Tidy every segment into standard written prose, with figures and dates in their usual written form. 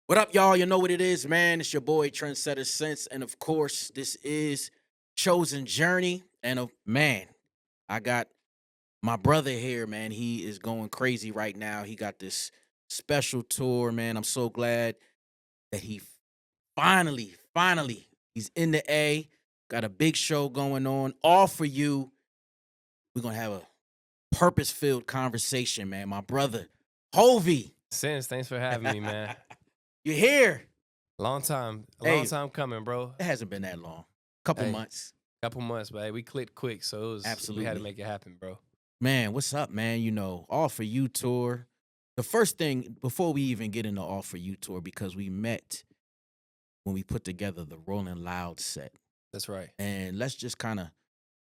What up, y'all? You know what it is, man. It's your boy TrendsetterSense. And of course, this is Chosen Journey. And man, I got my brother here, man. He is going crazy right now. He got this special tour, man. I'm so glad that he finally, he's in the A. Got a big show going on. All for you. We're going to have a purpose filled conversation, man. My brother, Hulvey. Sense, thanks for having me, man. You're here. A long Hey, time coming, bro. it hasn't been that long. Couple Hey, months. couple months, but hey, we clicked quick, so we had to Absolutely. make it happen, bro. Man, what's up, man? All for you tour. The first thing before we even get into All for You tour, because we met when we put together the Rolling Loud set. That's right. And let's just kind of,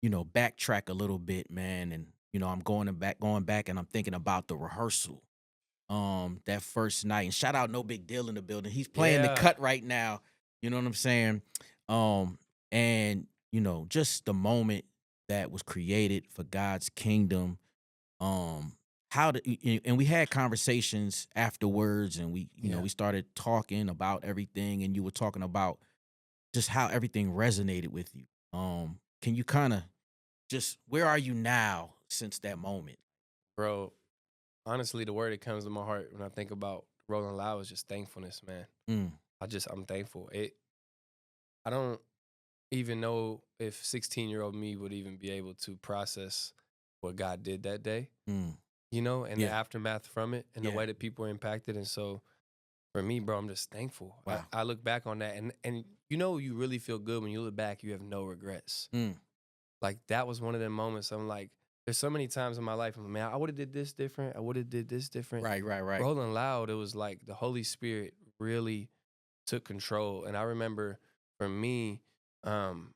backtrack a little bit, man. And, I'm going back and I'm thinking about the rehearsal. That first night. And shout out No Big Deal in the building. He's playing the Yeah, cut right now. You know what I'm saying? And just the moment that was created for God's kingdom. um and we had conversations afterwards, and yeah, we started talking about everything, and you were talking about just how everything resonated with you. Can you kind of just, where are you now since that moment? bro. Honestly, the word that comes to my heart when I think about Rolling Loud is just thankfulness, man. Mm, I'm thankful. I don't even know if 16-year-old me would even be able to process what God did that day, mm, and the yeah, aftermath from it and the yeah. way that people were impacted. And so for me, bro, I'm just thankful. I, Wow. I look back on that and you really feel good when you look back, you have no regrets. Mm, Like that was one of them moments I'm like, there's so many times in my life, I'm like, man, I would have did this different. I would have did this different. right. Rolling Loud, it was like the Holy Spirit really took control. And I remember for me, um,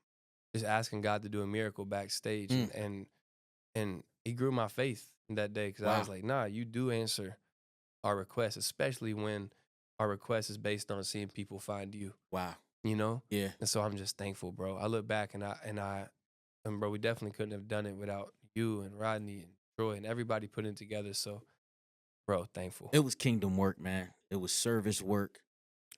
just asking God to do a miracle backstage mm, and he grew my faith in that day because I was wow. like, nah, you do answer our requests, especially when our request is based on seeing people find you, Wow. you know? Yeah. And so I'm just thankful, bro. I look back and bro, we definitely couldn't have done it without you and Rodney and Troy and everybody putting it together. So, bro, thankful. It was kingdom work, man. It was service work.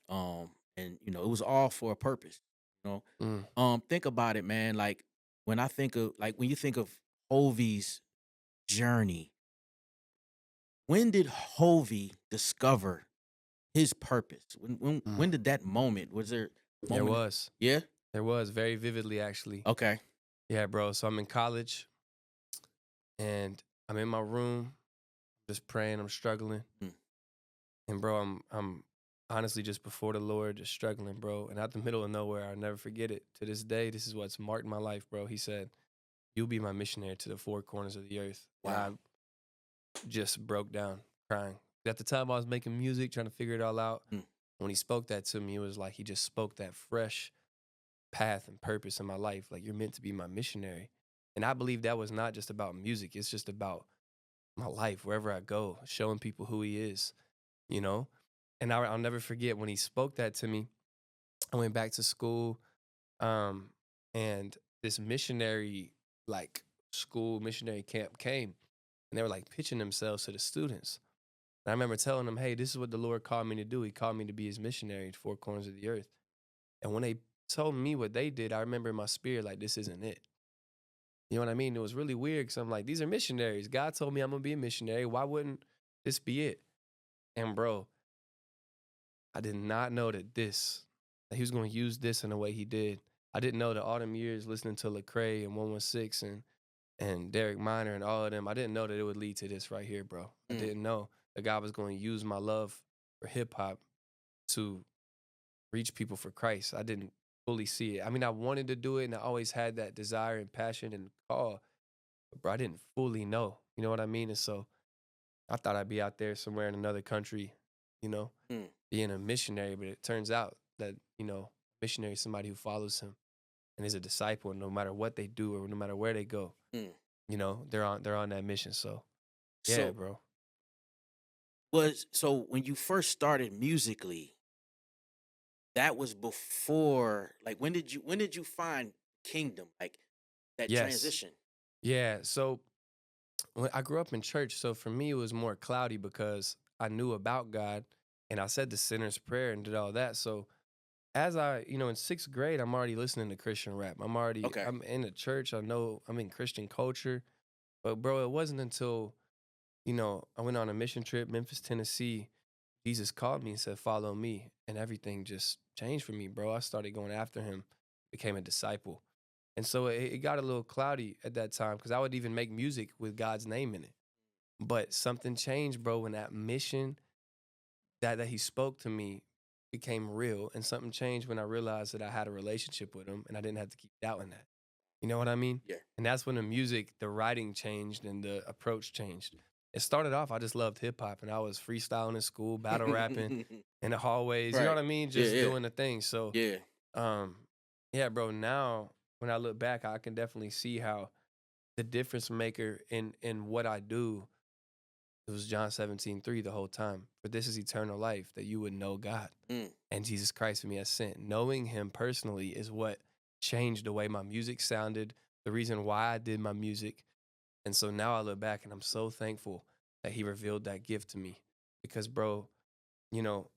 And it was all for a purpose. You Mm. think about it, man. Like, when you think of Hovey's journey, when did Hovey discover his purpose? When Mm. did that moment? Was there a There moment? was. Yeah. There was very vividly, actually. Okay. Yeah, bro. So I'm in college and I'm in my room, just praying. I'm struggling. Mm, And, bro, I'm honestly just before the Lord, just struggling, bro. And out the middle of nowhere, I'll never forget it. To this day, this is what's marked my life, bro. He said, "You'll be my missionary to the four corners of the earth." And wow. I just broke down crying. At the time, I was making music, trying to figure it all out. Mm, When he spoke that to me, it was like he just spoke that fresh path and purpose in my life. Like, you're meant to be my missionary. And I believe that was not just about music, it's just about my life, wherever I go, showing people who he is, you know? And I'll never forget when he spoke that to me. I went back to school, um, and this missionary, like, school missionary camp came, and they were like pitching themselves to the students. And I remember telling them, hey, this is what the Lord called me to do. He called me to be his missionary to four corners of the earth. And when they told me what they did, I remember in my spirit, like, this isn't it. You know what I mean? It was really weird because I'm like, these are missionaries. God told me I'm going to be a missionary. Why wouldn't this be it? And bro, I did not know that he was going to use this in the way he did. I didn't know that all them years listening to Lecrae and 116 and Derek Minor and all of them, I didn't know that it would lead to this right here, bro. I mm, didn't know that God was going to use my love for hip hop to reach people for Christ. I didn't fully see it. I mean, I wanted to do it and I always had that desire and passion and call, but bro, I didn't fully know. You know what I mean? And so I thought I'd be out there somewhere in another country, you know, mm, being a missionary, but it turns out that, missionary is somebody who follows him and is a disciple, and no matter what they do or no matter where they go, mm. they're on that mission. So yeah, So bro. when you first started musically, that was before, like, when did you find kingdom? Like, that Yes. transition. Yeah. So when I grew up in church, so for me it was more cloudy because I knew about God, and I said the sinner's prayer and did all that. So as in sixth grade, I'm already listening to Christian rap. Okay. I'm in the church. I know I'm in Christian culture. But bro, it wasn't until, I went on a mission trip, Memphis, Tennessee. Jesus called me and said, follow me. And everything just changed for me, bro. I started going after him, became a disciple. And so it got a little cloudy at that time because I would even make music with God's name in it. But something changed, bro, when that mission that he spoke to me became real. And something changed when I realized that I had a relationship with him and I didn't have to keep doubting that. You know what I mean? Yeah. And that's when the music, the writing changed and the approach changed. It started off, I just loved hip hop and I was freestyling in school, battle rapping in the hallways. You know Right. what I mean? Yeah, Just yeah, doing the thing. So, yeah. um, yeah, bro. Now when I look back, I can definitely see how the difference maker in what I do, it was John 17:3 the whole time. For this is eternal life, that you would know God Mm. and Jesus Christ whom he has sent. Knowing him personally is what changed the way my music sounded, the reason why I did my music. And so now I look back and I'm so thankful that he revealed that gift to me. Because, bro, you know,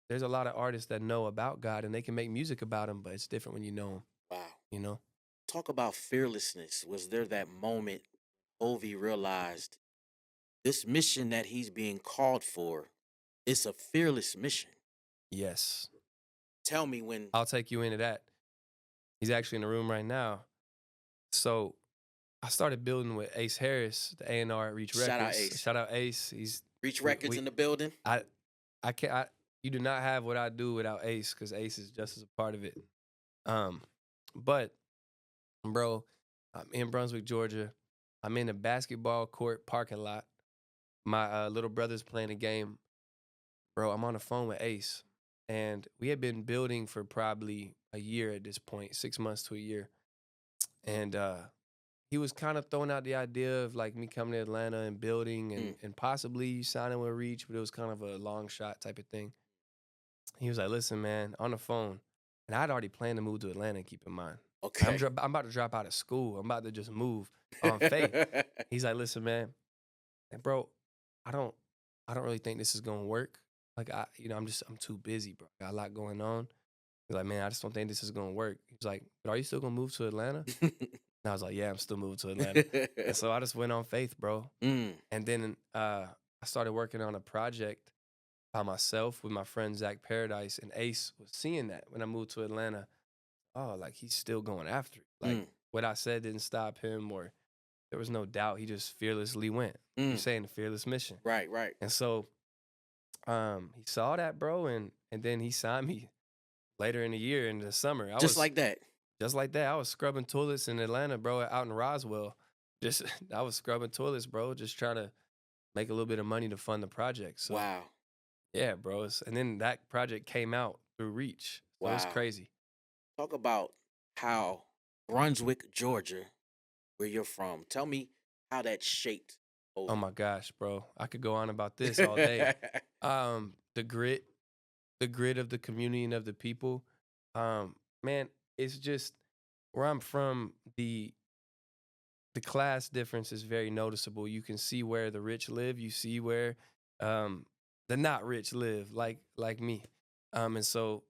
there's a lot of artists that know about God and they can make music about him, but it's different when you know him, Wow. you know? Talk about fearlessness. Was there that moment Hulvey realized this mission that he's being called for, it's a fearless mission? Yes. Tell me when. I'll take you into that. He's actually in the room right now. So I started building with Ace Harris, the A&R at Reach Shout out Records. Ace. Shout out Ace. He's Reach we Records we in the building. I can't. You do not have what I do without Ace, because Ace is just as a part of it. Um, but bro, I'm in Brunswick, Georgia. I'm in a basketball court parking lot. My little brother's playing a game. Bro, I'm on the phone with Ace, and we had been building for probably a year at this point, 6 months to a year, and he was kind of throwing out the idea of like me coming to Atlanta and building Mm. and possibly signing with Reach, but it was kind of a long shot type of thing. He was like, "Listen, man," on the phone, and I'd already planned to move to Atlanta. Keep in mind, Okay. I'm about to drop out of school. I'm about to just move on faith. He's like, "Listen, man, and bro, I don't, I don't really think this is gonna work. Like, I'm too busy, bro. Got a lot going on." He's like, "Man, I just don't think this is gonna work." He's like, "But are you still gonna move to Atlanta?" And I was like, "Yeah, I'm still moving to Atlanta." And so I just went on faith, bro. Mm. And then I started working on a project by myself with my friend Zach Paradise, and Ace was seeing that when I moved to Atlanta. Oh, like he's still going after it. Like Mm. what I said didn't stop him, or there was no doubt. He just fearlessly went. You're Mm. saying the fearless mission. Right, right. And so he saw that, bro, and then he signed me later in the year in the summer. Just like that. Just like that. I was scrubbing toilets in Atlanta, bro, out in Roswell. Just I was scrubbing toilets, bro, just trying to make a little bit of money to fund the project. So Wow. yeah, bro. And then that project came out through Reach. So it's Wow. crazy. Talk about how Brunswick, Georgia, where you're from. Tell me how that shaped Oh Hulvey. my gosh, bro. I could go on about this all day. The grit, the grit of the community and of the people. Man, it's just where I'm from, the class difference is very noticeable. You can see where the rich live. You see where um, the not rich live, like me. And so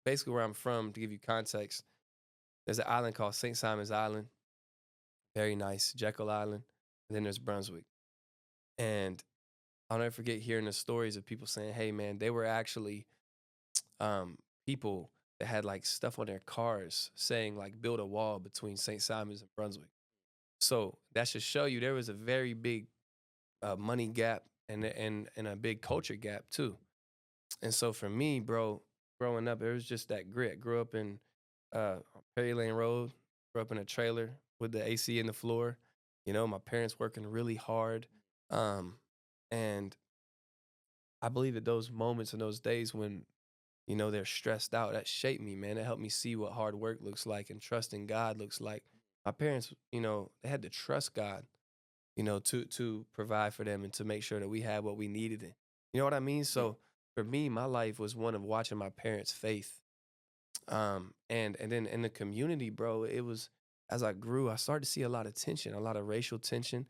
basically where I'm from, to give you context, there's an island called St. Simon's Island. Very nice. Jekyll Island. And then there's Brunswick. And I'll never forget hearing the stories of people saying, hey, man, they were actually people that had like stuff on their cars saying like build a wall between St. Simon's and Brunswick. So that should show you there was a very big money gap and a big culture gap too. And so for me, bro, growing up, it was just that grit. Grew up in Perry Lane Road. Grew up in a trailer with the AC in the floor. You know, my parents working really hard, um, and I believe that those moments and those days when they're stressed out, that shaped me, man. It helped me see what hard work looks like and trusting God looks like. My parents, they had to trust God, to provide for them and to make sure that we had what we needed. And you know what I mean? Mm. So for me, my life was one of watching my parents' faith. And then in the community, bro, it was as I grew, I started to see a lot of tension, a lot of racial tension.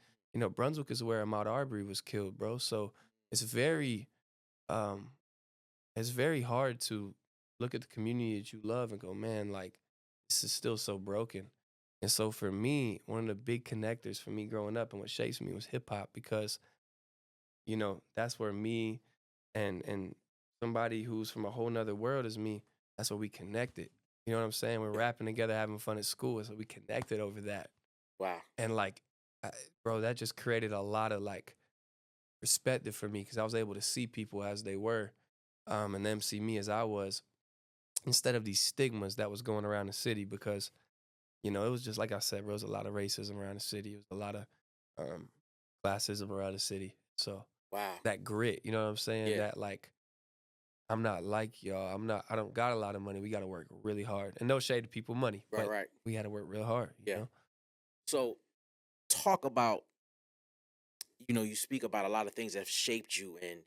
Brunswick is where Ahmaud Arbery was killed, bro. So it's very um it's very hard to look at the community that you love and go, man, like this is still so broken. And so for me, one of the big connectors for me growing up and what shapes me was hip hop because, that's where me and somebody who's from a whole nother world as me, that's where we connected. You know what I'm saying? We're Yeah. rapping together, having fun at school. And so we connected over that. Wow. And like, bro, that just created a lot of like perspective for me because I was able to see people as they were, and them see me as I was instead of these stigmas that was going around the city because it was just like I said, there was a lot of racism around the city. It was a lot of um, classism around the city. So Wow. that grit, you know what I'm saying? Yeah. That like I'm not like y'all. I don't got a lot of money. We got to work really hard. And no shade to people money, Right. but Right. we had to work real hard, you Yeah. know? So talk about, you speak about a lot of things that have shaped you, and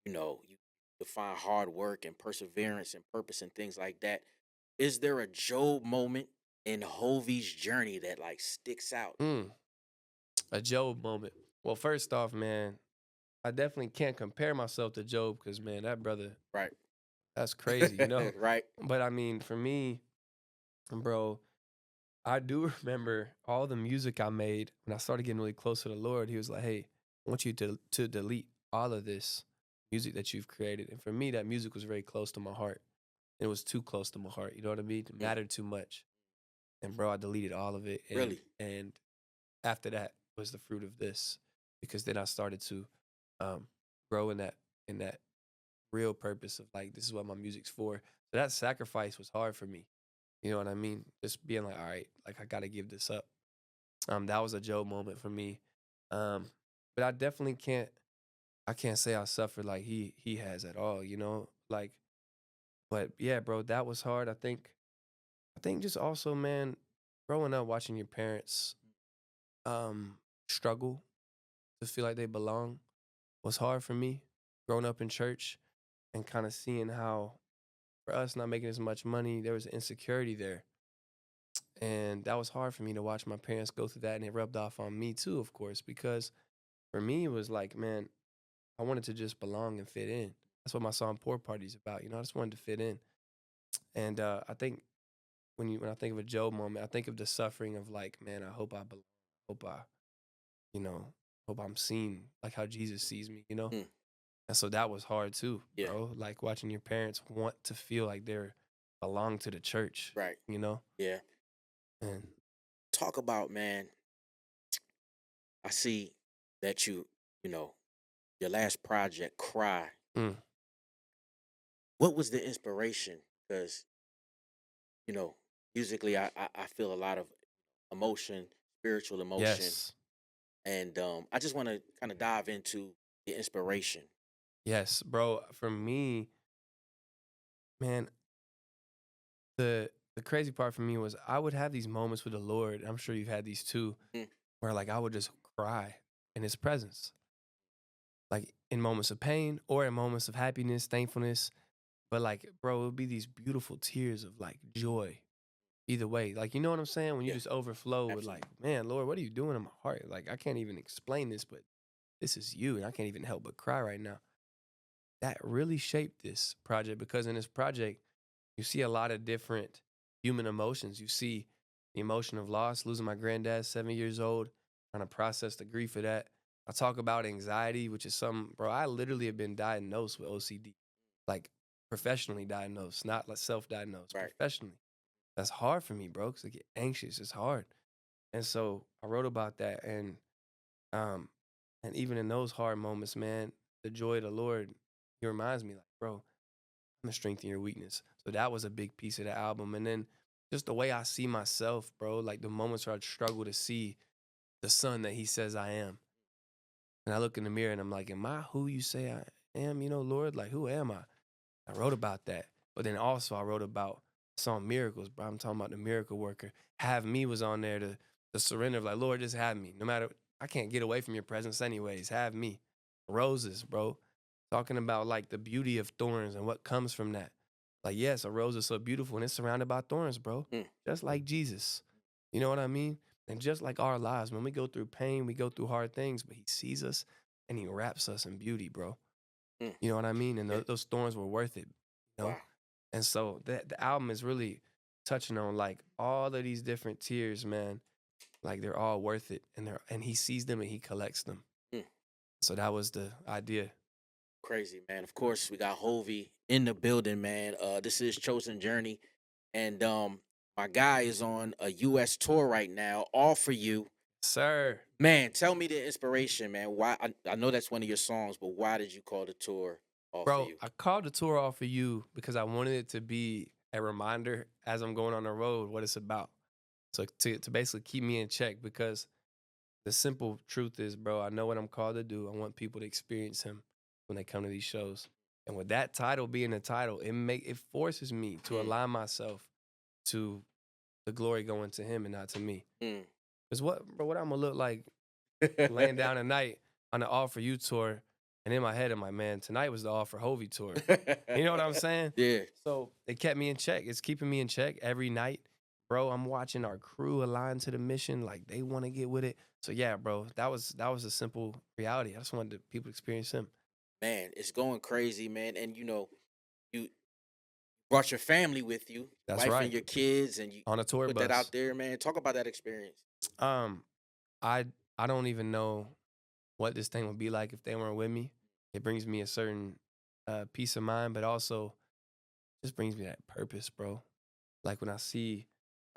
you define hard work and perseverance and purpose and things like that. Is there a Job moment in Hovey's journey that like sticks out? Mm, a Job moment. Well, first off, man, I definitely can't compare myself to Job because, man, that brother, Right. that's crazy. Right. But I mean, for me, bro, I do remember all the music I made when I started getting really close to the Lord. He was like, "Hey, I want you to delete all of this music that you've created." And for me, that music was very close to my heart. It was too close to my heart. You know what I mean? It Mm. mattered too much. And bro, I deleted all of it. And Really? and after that was the fruit of this, because then I started to um, grow in that real purpose of like this is what my music's for. So that sacrifice was hard for me. You know what I mean? Just being like, all right, like I gotta give this up. That was a Joe moment for me. Um, but I definitely can't say I suffered like he has at all. Like, but yeah, bro, that was hard. I think just also, man, growing up watching your parents um struggle to feel like they belong was hard for me. Growing up in church and kind of seeing how for us not making as much money, there was insecurity there. And that was hard for me to watch my parents go through that. And it rubbed off on me too, of course, because for me, it was like, man, I wanted to just belong and fit in. That's what my song Poor Party's about. I just wanted to fit in. And I think when I think of a Job moment, I think of the suffering of like, man, I hope I belong. Hope I, you know, hope I'm seen like how Jesus sees me. Mm. And so that was hard too, Yeah. bro. Like watching your parents want to feel like they're belong to the church, Right. you know? Yeah. And Talk about, man. I see that you know, your last project, Cry. mm, What was the inspiration? Because musically, I feel a lot of emotion, spiritual emotion, yes, and I just want to kind of dive into the inspiration. yes, bro. For me, man, the crazy part for me was I would have these moments with the Lord. I'm sure you've had these too, Mm. where like I would just cry in His presence, like in moments of pain or in moments of happiness, thankfulness. But like, bro, it would be these beautiful tears of like joy. Either way, like you know what I'm saying? When you Yeah, just overflow with absolutely. like, man, Lord, what are you doing in my heart? Like I can't even explain this, but this is you, and I can't even help but cry right now. That really shaped this project because in this project, you see a lot of different human emotions. You see the emotion of loss, losing my granddad, 7 years old, trying to process the grief of that. I talk about anxiety, which is something, bro, I literally have been diagnosed with OCD, like professionally diagnosed, not like self-diagnosed, Right. professionally. That's hard for me, bro, because I get anxious. It's hard. And so I wrote about that. Um, and even in those hard moments, man, the joy of the Lord, He reminds me, like, bro, I'm the strength in your weakness. So that was a big piece of the album. And then just the way I see myself, bro, like the moments where I struggle to see the son that He says I am. And I look in the mirror and I'm like, am I who you say I am? Lord, like, who am I? I wrote about that. But then also I wrote about song Miracles, bro. I'm talking about the miracle worker. Have Me was on there to surrender, like, Lord, just have me. No matter, I can't get away from your presence anyways. Have me. Roses, bro. Talking about like the beauty of thorns and what comes from that. Like, yes, a rose is so beautiful and it's surrounded by thorns, bro. Mm. Just like Jesus. You know what I mean? And just like our lives, when we go through pain, we go through hard things, but He sees us and He wraps us in beauty, bro. Mm. You know what I mean? And Yeah. those thorns were worth it. you know? Wow. And so the album is really touching on like all of these different tiers, man. Like they're all worth it. And he sees them and he collects them. Mm, So that was the idea. crazy, man. Of course, we got Hulvey in the building, man. This is Chosen Journey. And my guy is on a US tour right now, all for you. Sir. Man, tell me the inspiration, man. Why I know that's one of your songs, but why did you call the tour all for Bro, you? I called the tour off for you because I wanted it to be a reminder as I'm going on the road what it's about. So to basically keep me in check because the simple truth is, bro, I know what I'm called to do. I want people to experience him when they come to these shows. And with that title being the title, it forces me to Mm, align myself to the glory going to him and not to me. mm. Because what I'm gonna look like laying down at night on the All For You tour, and in my head, I'm like, man, tonight was the All For Hovey tour. You know what I'm saying? Yeah. So it kept me in check. It's keeping me in check every night. Bro, I'm watching our crew align to the mission, like they want to get with it. So yeah, bro, that was a simple reality. I just wanted people to experience him. Man, it's going crazy, man. And you brought your family with you, That's wife and right. your kids, and you On a tour put that bus. out there, man. Talk about that experience. Um, I I don't even know what this thing would be like if they weren't with me. It brings me a certain peace of mind, but also just brings me that purpose, bro. Like when I see,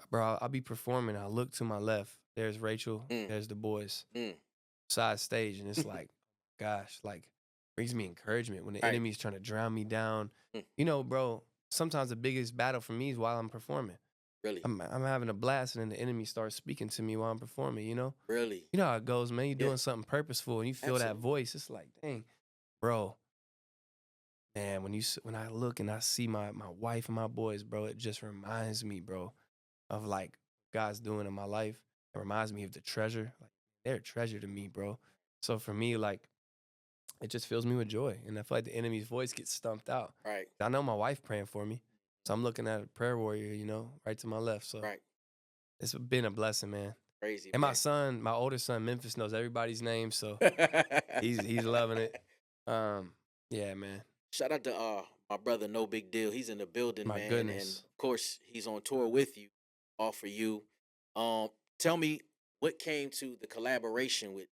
bro, I'll be performing. I look to my left. There's Rachel. Mm, There's the boys. mm. Side stage, and it's like, gosh, like brings me encouragement when the Right. enemy's trying to drown me down. Mm, You know, bro. Sometimes the biggest battle for me is while I'm performing. really, I'm having a blast, and then the enemy starts speaking to me while I'm performing. really. You know how it goes, man. You're Yeah, doing something purposeful, and you feel that absolutely. voice. It's like, dang, bro. Man, when I look and I see my wife and my boys, bro, it just reminds me, bro, of like God's doing in my life. It reminds me of the treasure. Like they're a treasure to me, bro. So for me, like it just fills me with joy. And I feel like the enemy's voice gets stumped out. Right, I know my wife praying for me. So I'm looking at a prayer warrior, right to my left. So right. it's been a blessing, man. Crazy, And man. my older son, Memphis, knows everybody's name. So he's loving it. Um, yeah, man. Shout out to my brother, No Big Deal. He's in the building, My man, and goodness. of course he's on tour with you, all for you. Tell me what came to the collaboration with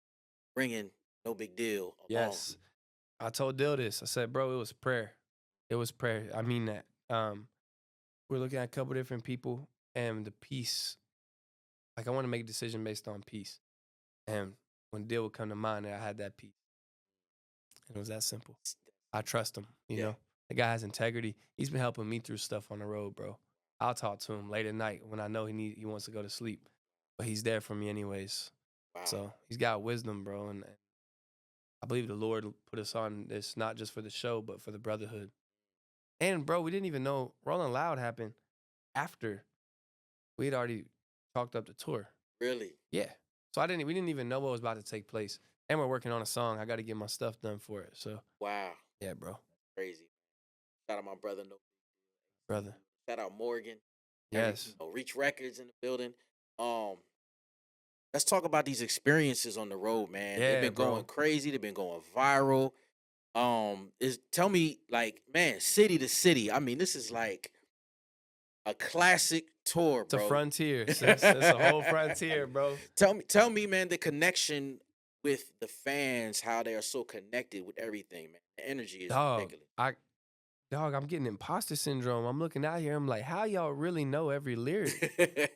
bringing No Big Deal along. Yes. I told Dill this. I said, bro, it was prayer. It was prayer. I mean that. We're looking at a couple different people and the peace. Like I want to make a decision based on peace. And when Dill would come to mind, I had that peace. And it was that simple. I trust him, Yeah, The guy has integrity. He's been helping me through stuff on the road, bro. I'll talk to him late at night when I know he wants to go to sleep. But he's there for me anyways. wow, So he's got wisdom, bro. And I believe the Lord put us on this not just for the show, but for the brotherhood. And bro, we didn't even know Rolling Loud happened after we had already talked up the tour. really, Yeah. So we didn't even know what was about to take place. And we're working on a song. I got to get my stuff done for it. So wow, yeah, bro. crazy. Shout out my brother, No. Brother. Shout out Morgan. Yes. Reach Records in the building. Um, let's talk about these experiences on the road, man. They've Yeah, been going bro. crazy. They've been going viral. Is tell me, like, man, city to city. I mean, this is like a classic tour, It's a bro. frontier, sis. It's a whole frontier, bro. Tell me, man, the connection with the fans, how they are so connected with everything, man. The energy is Dog, ridiculous. I'm getting imposter syndrome. I'm looking out here. I'm like, how y'all really know every lyric?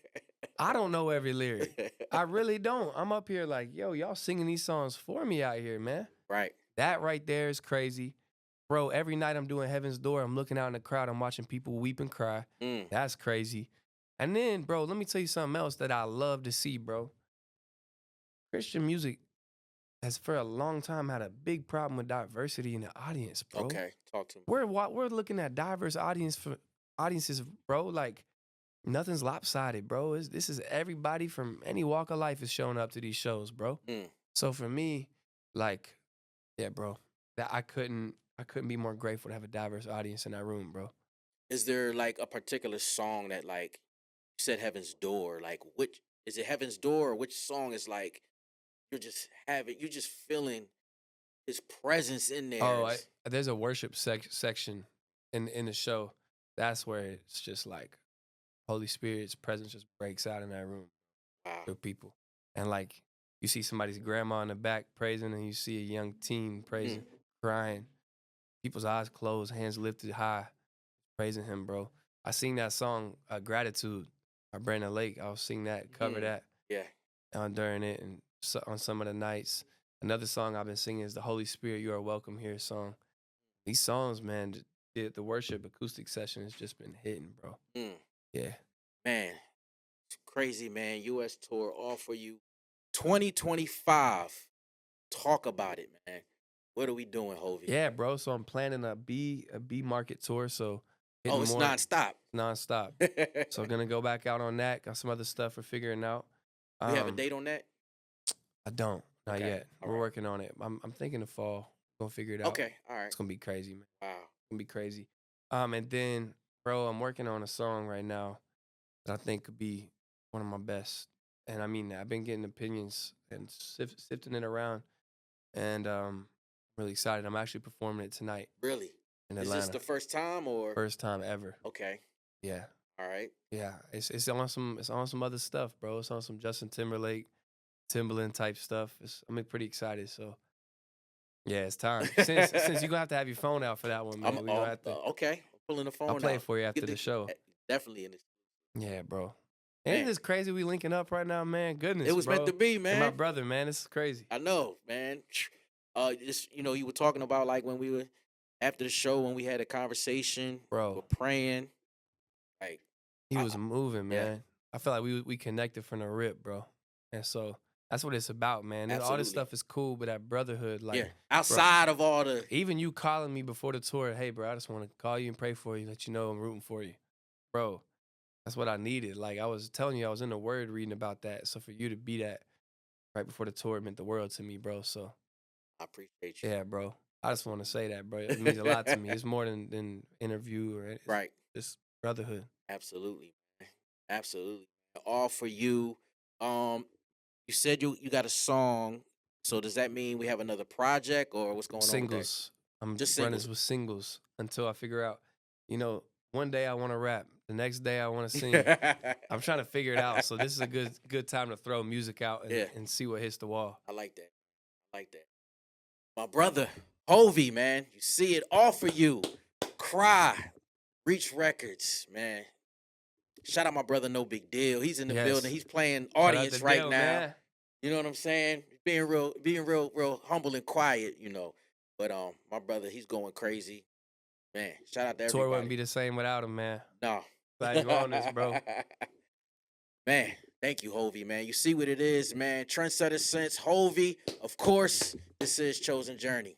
I don't know every lyric. I really don't. I'm up here like, yo, y'all singing these songs for me out here, man. Right. That right there is crazy. Bro, every night I'm doing Heaven's Door, I'm looking out in the crowd, I'm watching people weep and cry. Mm, That's crazy. And then, bro, let me tell you something else that I love to see, bro. Christian music has for a long time had a big problem with diversity in the audience, bro. okay. Talk to me. We're looking at diverse audiences, bro. Like nothing's lopsided, bro. This is everybody from any walk of life is showing up to these shows, bro. Mm. So for me, like, yeah, bro, that I couldn't be more grateful to have a diverse audience in that room, bro. Is there like a particular song that, like, you said Heaven's Door? Like, which is it, Heaven's Door, or which song is like you're just feeling his presence in there? Oh, there's a worship section in the show, that's where it's just like Holy Spirit's presence just breaks out in that room Wow. with people. And like you see somebody's grandma in the back praising, and you see a young teen praising, Mm. crying, people's eyes closed, hands lifted high, praising him, bro. I sing that song, Gratitude by Brandon Lake. I'll sing that, cover Mm. that Yeah. during it, and on some of the nights. Another song I've been singing is the Holy Spirit, You Are Welcome Here song. These songs, man, the worship acoustic session has just been hitting, bro. Mm. Yeah. Man, it's crazy, man. U.S. tour all for you. 2025. Talk about it, man. What are we doing, Hovey? Yeah, bro. So I'm planning a B market tour. So hitting Oh, it's more nonstop. nonstop. So gonna go back out on that. Got some other stuff we're figuring out. We have a date on that? I don't, not Okay. yet. All We're right. working on it. I'm thinking the fall. Gonna figure it out. Okay. All right. It's gonna be crazy, man. Wow. It's gonna be crazy. And then, bro, I'm working on a song right now that I think could be one of my best. And I mean, I've been getting opinions and sifting it around, and I'm really excited. I'm actually performing it tonight Really? in Is this Atlanta. the first time or? First time ever. Okay. Yeah. All right. Yeah. It's on some other stuff, bro. It's on some Justin Timberlake, Timberland type stuff. I'm pretty excited. So yeah, it's time. Since you're gonna have to have your phone out for that one, man. We're gonna have to Okay. I'm pulling the I'll phone play out. it for you after Get the show. definitely in this. Yeah, bro. Ain't Man, this crazy we linking up right now, man? Goodness, it was meant bro. to be, And my man. brother, man, this is crazy. I know, man. Just you were talking about like when we were after the show when we had a conversation, Bro. we're praying, like He I- was moving, yeah. man. I feel like we connected from the rip, bro. And so that's what it's about, man. And all this Absolutely. stuff is cool, but that brotherhood, like, yeah, outside of all the even you calling me before the tour, hey, bro, I just want to call you and pray for you, let you know I'm rooting for you, bro. That's what I needed. Like I was telling you, I was in the Word reading about that. So for you to be that right before the tour meant the world to me, bro. So I appreciate you. yeah, bro. I just want to say that, bro. It means a lot to me. It's more than interview or it's Right. just brotherhood. Absolutely. Man. Absolutely. All for you. You said you got a song. So does that mean we have another project or what's going on with that? Singles. I'm Just running singles. with singles until I figure out, one day I want to rap. The next day I want to sing. I'm trying to figure it out. So this is a good time to throw music out and, Yeah. and see what hits the wall. I like that. I like that. My brother, Hulvey, man. You see it all for you. Cry. Reach Records, man. Shout out my brother, No Big Deal. He's in the Yes. building. He's playing Shout out audience to right Dale, now. man. You know what I'm saying? Being real humble and quiet, But my brother, he's going crazy. Man, shout out to Tour wouldn't be everybody. the same without him, man. No. Glad you on this, bro. Man, thank you, Hulvey, man. You see what it is, man. TrendsetterSense, Hulvey. Of course, this is Chosen Journey.